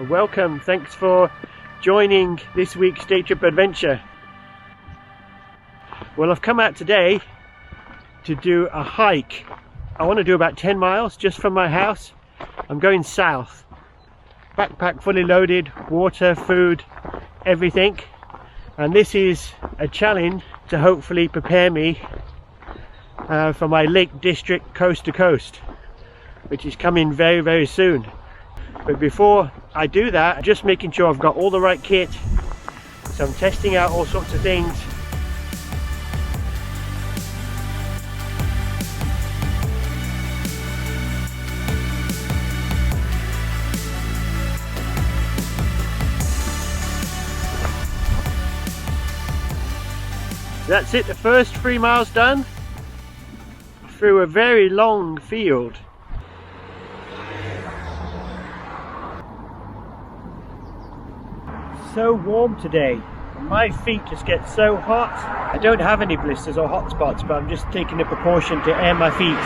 Welcome, thanks for joining this week's day trip adventure. Well, I've come out today to do a hike. I want to do about 10 miles just from my house. I'm going south. Backpack fully loaded, water, food, everything. And this is a challenge to hopefully prepare me for my Lake Dostrict coast to coast, which is coming very, very soon. But before I do that, just making sure I've got all the right kit. So I'm testing out all sorts of things. That's it, the first 3 miles done through a very long field. So warm today. My feet just get so hot. I don't have any blisters or hot spots, but I'm just taking the precaution to air my feet.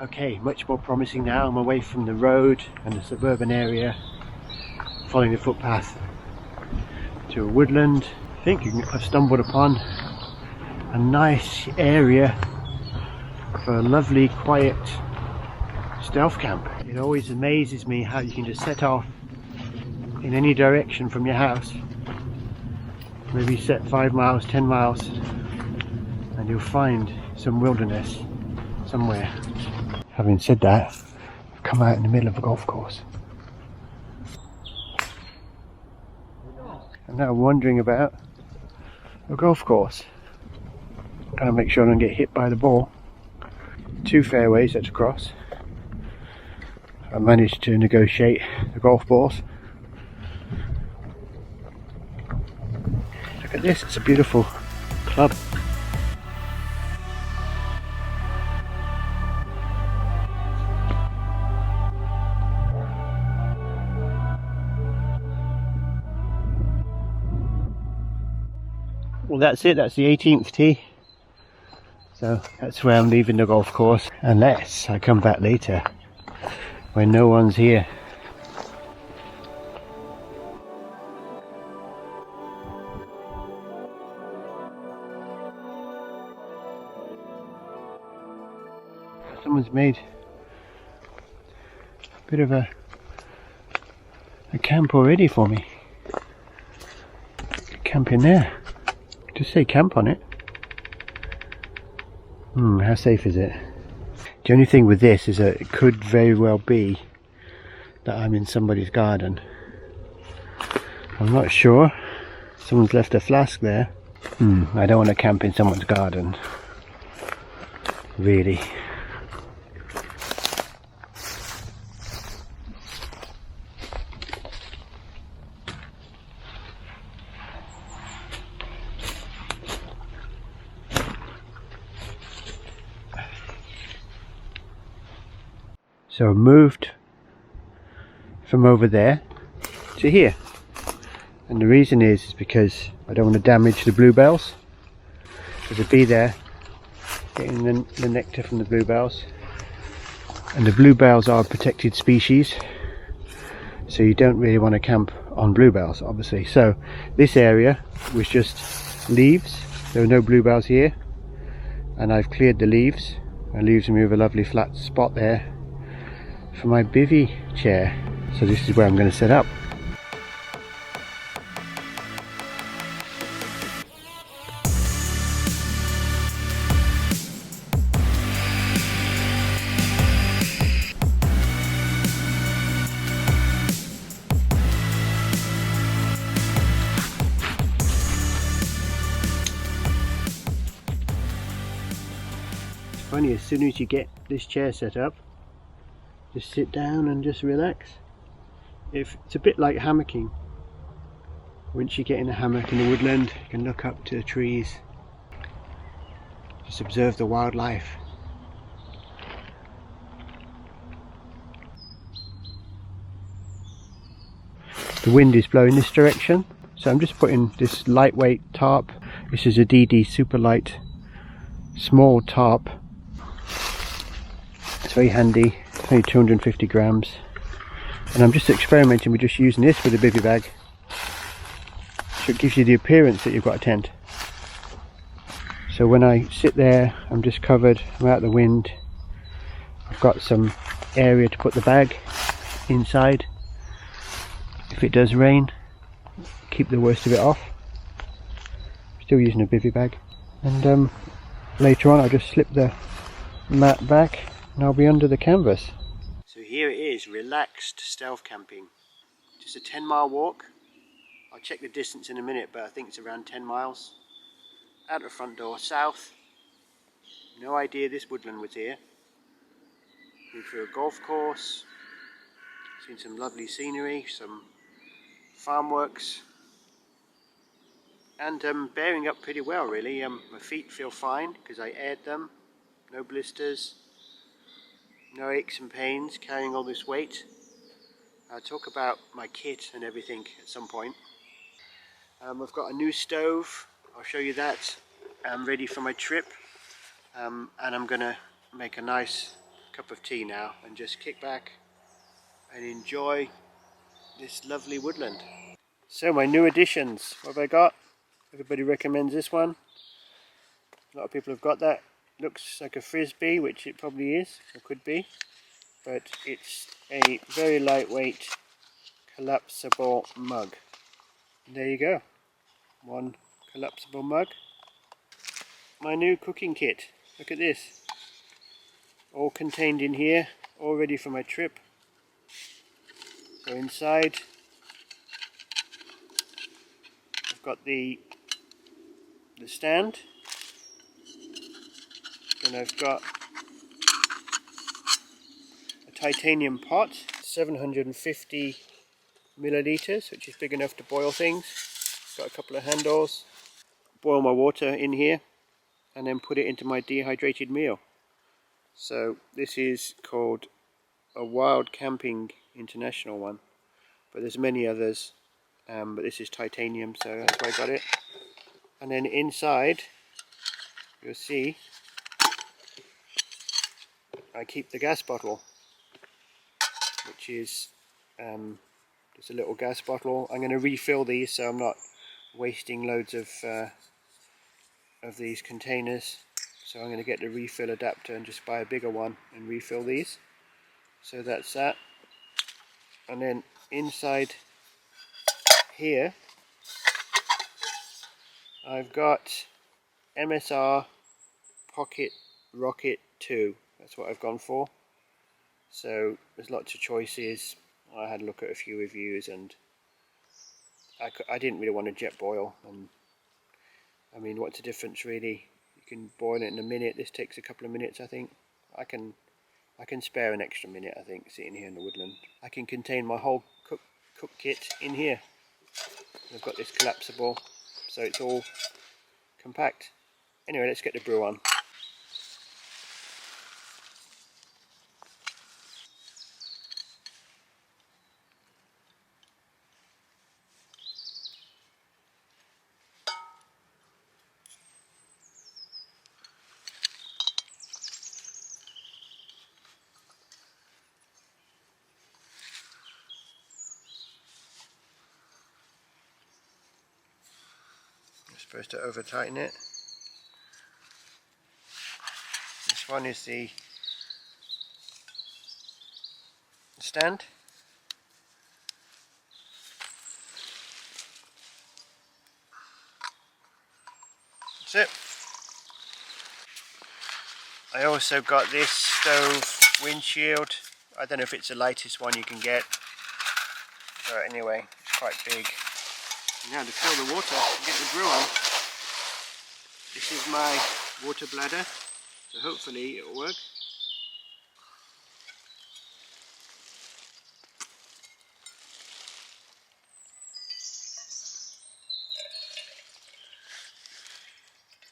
Okay, much more promising now. I'm away from the road and the suburban area, following the footpath to a woodland. I think I've stumbled upon a nice area for a lovely, quiet stealth camp. It always amazes me how you can just set off in any direction from your house, maybe set 5 miles, 10 miles, and you'll find some wilderness somewhere. Having said that, I've come out in the middle of a golf course. I'm now wandering about a golf course, trying to make sure I don't get hit by the ball. 2 fairways that's across. I managed to negotiate the golf balls. Look at this, it's a beautiful club. Well, that's it, that's the 18th tee. So that's where I'm leaving the golf course, unless I come back later when no one's here. Someone's made a bit of a camp already for me. Camp in there. Just say camp on it. How safe is it? The only thing with this is that it could very well be that I'm in somebody's garden. I'm not sure. Someone's left a flask there. I don't want to camp in someone's garden. Really. So I moved from over there to here, and the reason is because I don't want to damage the bluebells. There's a bee there getting the nectar from the bluebells, and the bluebells are a protected species, so you don't really want to camp on bluebells, obviously. So this area was just leaves. There were no bluebells here, and I've cleared the leaves. It leaves me with a lovely flat spot there for my bivvy chair. So this is where I'm going to set up. It's funny, as soon as you get this chair set up, just sit down and just relax. It's a bit like hammocking. Once you get in a hammock in the woodland, you can look up to the trees, just observe the wildlife. The wind is blowing this direction, so I'm just putting this lightweight tarp. This is a DD super light small tarp. It's very handy, only 250 grams. And I'm just experimenting with just using this with a bivvy bag, so it gives you the appearance that you've got a tent. So when I sit there, I'm just covered, I'm out of the wind, I've got some area to put the bag inside. If it does rain, keep the worst of it off. Still using a bivvy bag. And later on I'll just slip the mat back and I'll be under the canvas. So here it is, relaxed stealth camping. Just a 10-mile walk. I'll check the distance in a minute, but I think it's around 10 miles. Out the front door, south. No idea this woodland was here. Been through a golf course. Seen some lovely scenery, some farm works. And bearing up pretty well really. My feet feel fine because I aired them. No blisters. No aches and pains carrying all this weight. I'll talk about my kit and everything at some point. I've got a new stove. I'll show you that. I'm ready for my trip. And I'm gonna make a nice cup of tea now and just kick back and enjoy this lovely woodland. So my new additions, what have I got? Everybody recommends this one. A lot of people have got that. Looks like a frisbee, which it probably is, or could be. But it's a very lightweight collapsible mug. And there you go. One collapsible mug. My new cooking kit. Look at this. All contained in here, all ready for my trip. Go inside. I've got the stand. Then I've got a titanium pot, 750 milliliters, which is big enough to boil things. Got a couple of handles. Boil my water in here and then put it into my dehydrated meal. So this is called a Wild Camping International one, but there's many others, but this is titanium, so that's why I got it. And then inside you'll see I keep the gas bottle, which is just a little gas bottle. I'm going to refill these so I'm not wasting loads of these containers. So I'm going to get the refill adapter and just buy a bigger one and refill these. So that's that. And then inside here I've got MSR Pocket Rocket 2. That's what I've gone for. So there's lots of choices. I had a look at a few reviews and I didn't really want to jet boil. And I mean, what's the difference really? You can boil it in a minute. This takes a couple of minutes, I think. I can spare an extra minute, I think, sitting here in the woodland. I can contain my whole cook kit in here. I've got this collapsible, so it's all compact. Anyway, let's get the brew on. Supposed to over tighten it. This one is the stand. That's it. I also got this stove windshield. I don't know if it's the lightest one you can get, but anyway, it's quite big. Now to fill the water and get the brew on. This is my water bladder, so hopefully it'll work.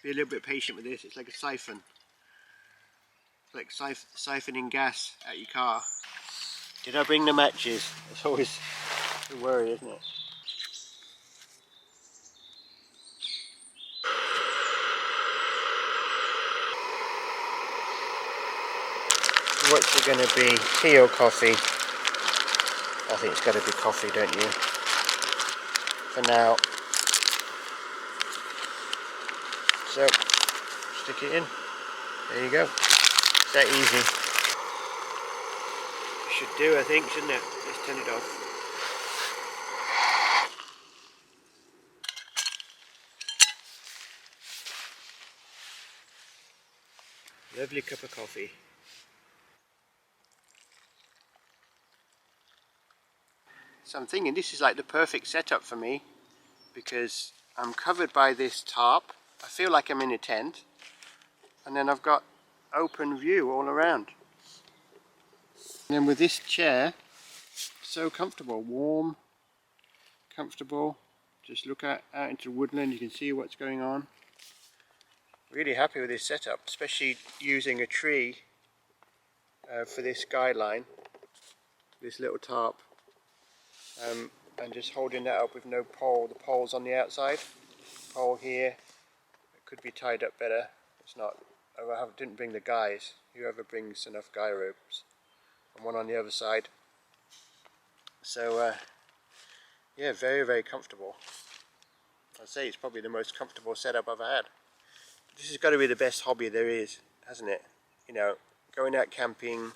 Be a little bit patient with this. It's like a siphon. It's like siphoning gas out your car. Did I bring the matches? It's always a worry, isn't it? What's it going to be? Tea or coffee? I think it's got to be coffee, don't you? For now. So, stick it in. There you go. It's that easy. Should do, I think, shouldn't it? Let's turn it off. Lovely cup of coffee. So I'm thinking this is like the perfect setup for me because I'm covered by this tarp. I feel like I'm in a tent, and then I've got open view all around. And then with this chair, so comfortable, warm, comfortable. Just look out into the woodland, you can see what's going on. Really happy with this setup, especially using a tree for this guideline, this little tarp, and just holding that up with no pole. The pole's on the outside, pole here. It could be tied up better. It's not. I didn't bring the guys. Whoever brings enough guy ropes, and one on the other side. So yeah, very, very comfortable. I'd say it's probably the most comfortable setup I've had. This has got to be the best hobby there is, hasn't it? You know, going out camping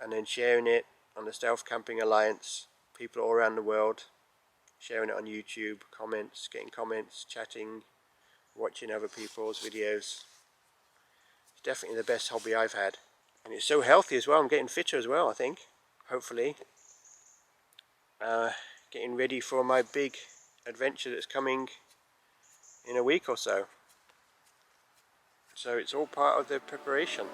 and then sharing it on the Stealth Camping Alliance, people all around the world, sharing it on YouTube, comments, getting comments, chatting, watching other people's videos. It's definitely the best hobby I've had. And it's so healthy as well. I'm getting fitter as well, I think, hopefully. Getting ready for my big adventure that's coming in a week or so. So it's all part of the preparation.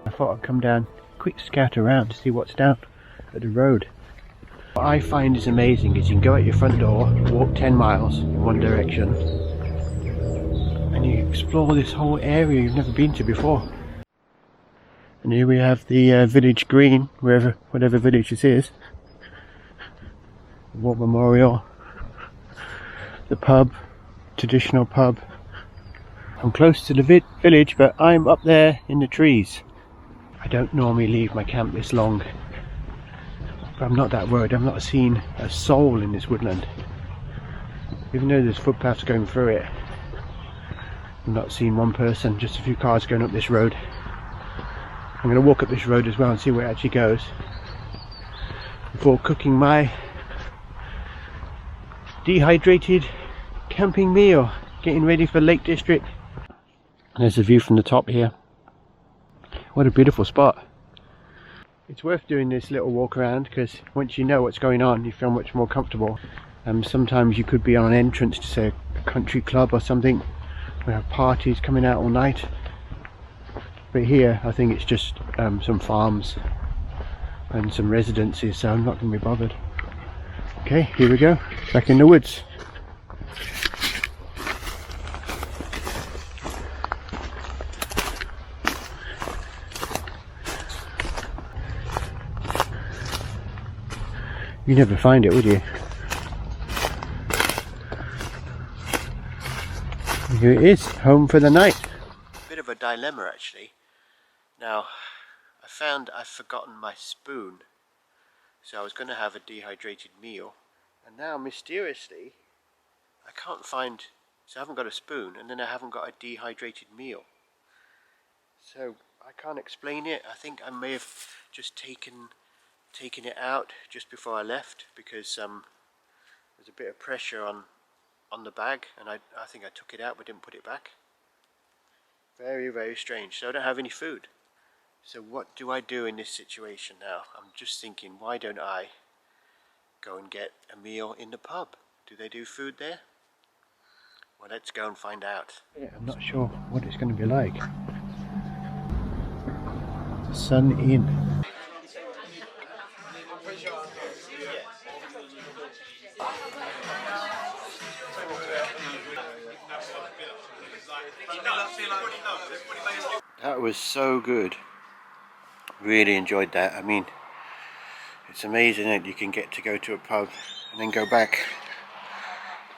I thought I'd come down, quick scout around to see what's down at the road. What I find is amazing is you can go out your front door, walk 10 miles in one direction, and you explore this whole area you've never been to before. And here we have the village green, whatever village this is. The War Memorial, the pub, traditional pub. I'm close to the village, but I'm up there in the trees. I don't normally leave my camp this long, but I'm not that worried. I've not seen a soul in this woodland. Even though there's footpaths going through it, I've not seen one person, just a few cars going up this road. I'm going to walk up this road as well and see where it actually goes before cooking my dehydrated camping meal, getting ready for Lake Dostrict. There's a view from the top here. What a beautiful spot. It's worth doing this little walk around because once you know what's going on you feel much more comfortable. Sometimes you could be on an entrance to say a country club or something. We have parties coming out all night. But here I think it's just some farms and some residences, so I'm not going to be bothered. Okay, here we go, back in the woods. You never find it, would you? Here it is, home for the night. Bit of a dilemma actually. Now, I found I've forgotten my spoon. So I was going to have a dehydrated meal. And now mysteriously, I can't find, so I haven't got a spoon and then I haven't got a dehydrated meal. So I can't explain it. I think I may have just taken it out just before I left because there's a bit of pressure on the bag and I think I took it out but didn't put it back. Very, very strange. So I don't have any food. So what do I do in this situation now? I'm just thinking, why don't I go and get a meal in the pub? Do they do food there? Well, let's go and find out. Yeah, I'm not sure what it's going to be like. Sun in. was so good. Really enjoyed that. I mean, it's amazing that you can get to go to a pub and then go back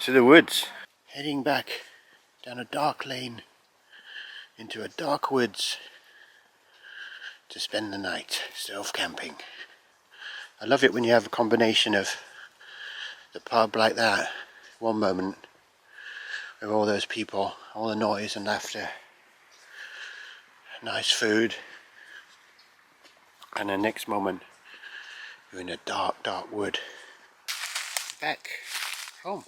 to the woods. Heading back down a dark lane into a dark woods to spend the night stealth camping. I love it when you have a combination of the pub like that, one moment with all those people, all the noise and laughter, nice food, and the next moment you're in a dark, dark wood. Back home.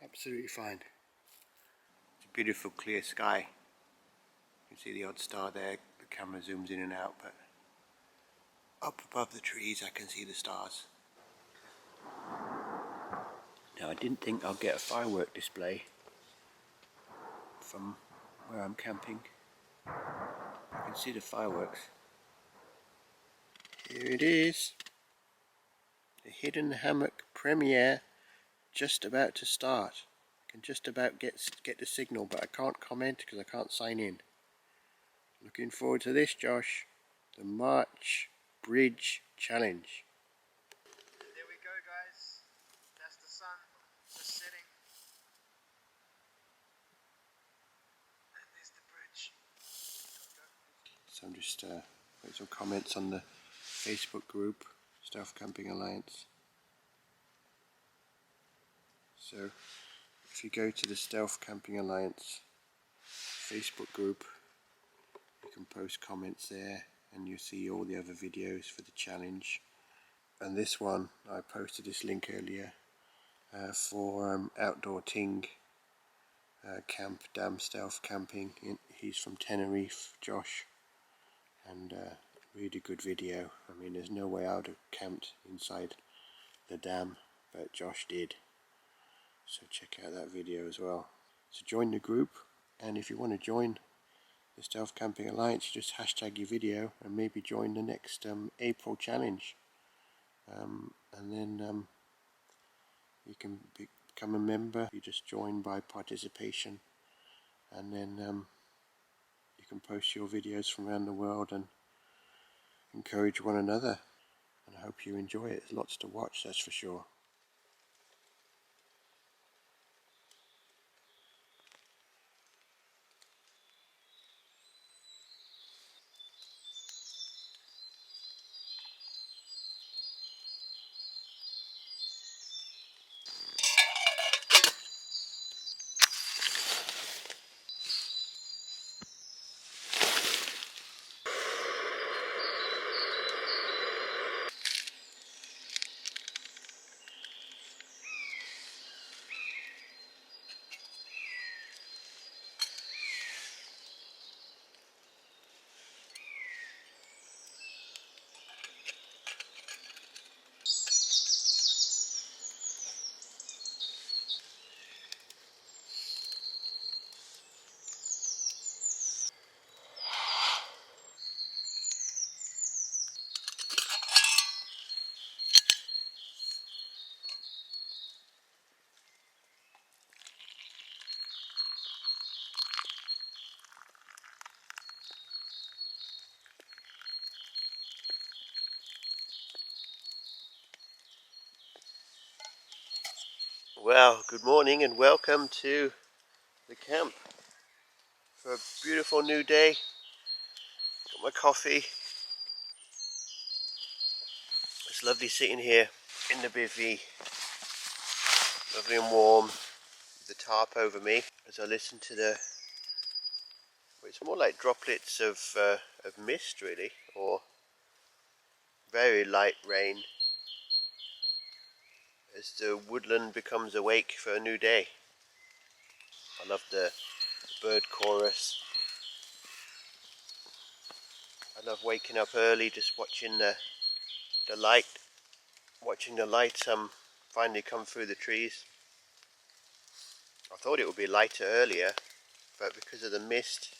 Absolutely fine. It's a beautiful clear sky. You can see the odd star there, the camera zooms in and out, but up above the trees I can see the stars. Now I didn't think I'll get a firework display from where I'm camping. I can see the fireworks. Here it is. The hidden hammock premiere just about to start. I can just about get the signal, but I can't comment because I can't sign in. Looking forward to this, Josh. The March Bridge Challenge. There we go, guys. That's the sun just setting. And there's the bridge. So I'm just putting some comments on the Facebook group, Stealth Camping Alliance. So if you go to the Stealth Camping Alliance Facebook group, you can post comments there and you'll see all the other videos for the challenge. And this one, I posted this link earlier for Outdoor Ting Camp Dam Stealth Camping. He's from Tenerife, Josh, and really good video. I mean, there's no way I would have camped inside the dam, but Josh did. So check out that video as well. So join the group, and if you want to join the Stealth Camping Alliance, just hashtag your video and maybe join the next April challenge. And then you can become a member. You just join by participation, and then you can post your videos from around the world and encourage one another. And I hope you enjoy it. There's lots to watch, that's for sure. Well, good morning and welcome to the camp for a beautiful new day. Got my coffee. It's lovely sitting here in the bivvy, lovely and warm, with the tarp over me as I listen to the, well, it's more like droplets of mist really, or very light rain as the woodland becomes awake for a new day. I love the bird chorus. I love waking up early, just watching the light, finally come through the trees. I thought it would be lighter earlier, but because of the mist,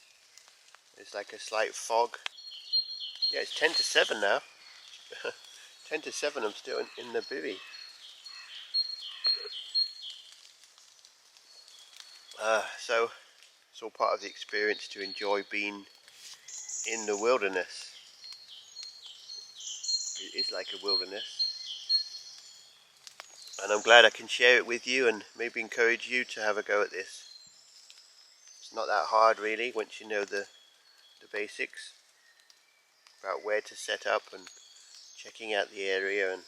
it's like a slight fog. Yeah, it's 10 to 7 now. 10 to 7, I'm still in the bivvy. So It's all part of the experience to enjoy being in the wilderness. It is like a wilderness. And I'm glad I can share it with you and maybe encourage you to have a go at this. It's not that hard really once you know the basics about where to set up and checking out the area and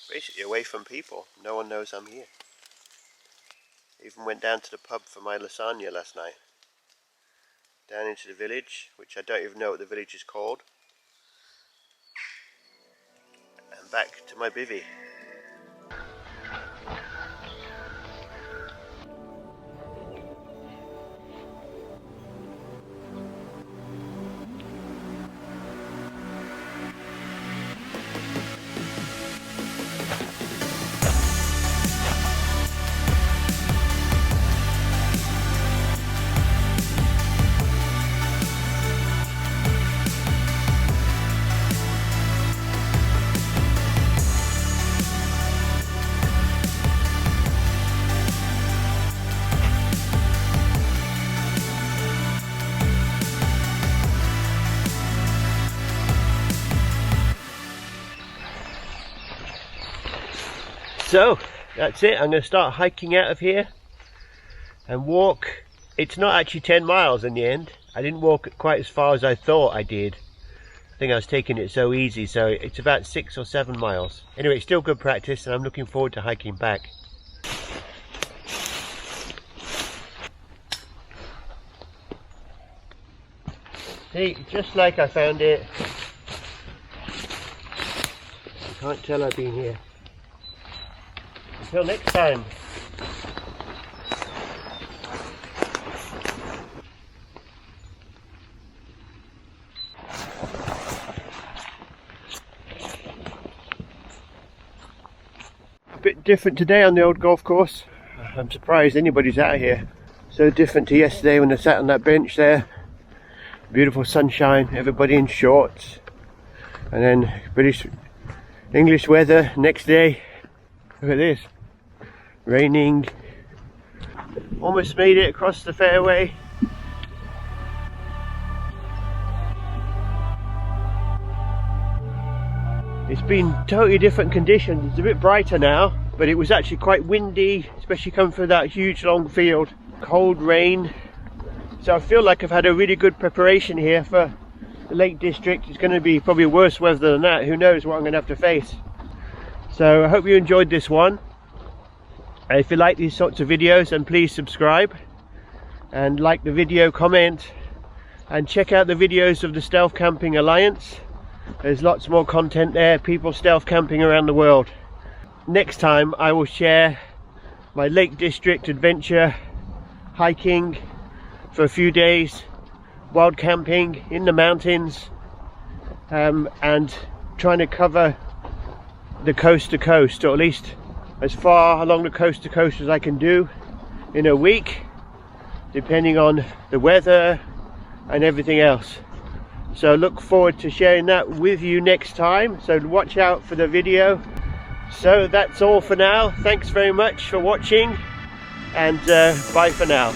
basically away from people. No one knows I'm here. Even went down to the pub for my lasagna last night. Down into the village, which I don't even know what the village is called. And back to my bivvy. So that's it. I'm going to start hiking out of here and walk. It's not actually 10 miles in the end. I didn't walk quite as far as I thought I did. I think I was taking it so easy, so it's about 6 or 7 miles. Anyway, it's still good practice and I'm looking forward to hiking back. See, just like I found it. I can't tell I've been here. Until next time. A bit different today on the old golf course. I'm surprised anybody's out here. So different to yesterday when I sat on that bench there. Beautiful sunshine, everybody in shorts. And then English weather next day. Look at this. Raining. Almost made it across the fairway. It's been totally different conditions. It's a bit brighter now, but it was actually quite windy, especially coming through that huge long field. Cold rain. So I feel like I've had a really good preparation here for the Lake District. It's going to be probably worse weather than that. Who knows what I'm going to have to face. So I hope you enjoyed this one. If you like these sorts of videos, then please subscribe and like the video, comment, and check out the videos of the Stealth Camping Alliance. There's lots more content there, people stealth camping around the world. Next time I will share my Lake District adventure, hiking for a few days, wild camping in the mountains, and trying to cover the coast to coast, or at least as far along the coast to coast as I can do in a week, depending on the weather and everything else. So look forward to sharing that with you next time, so watch out for the video. So that's all for now. Thanks very much for watching, and bye for now.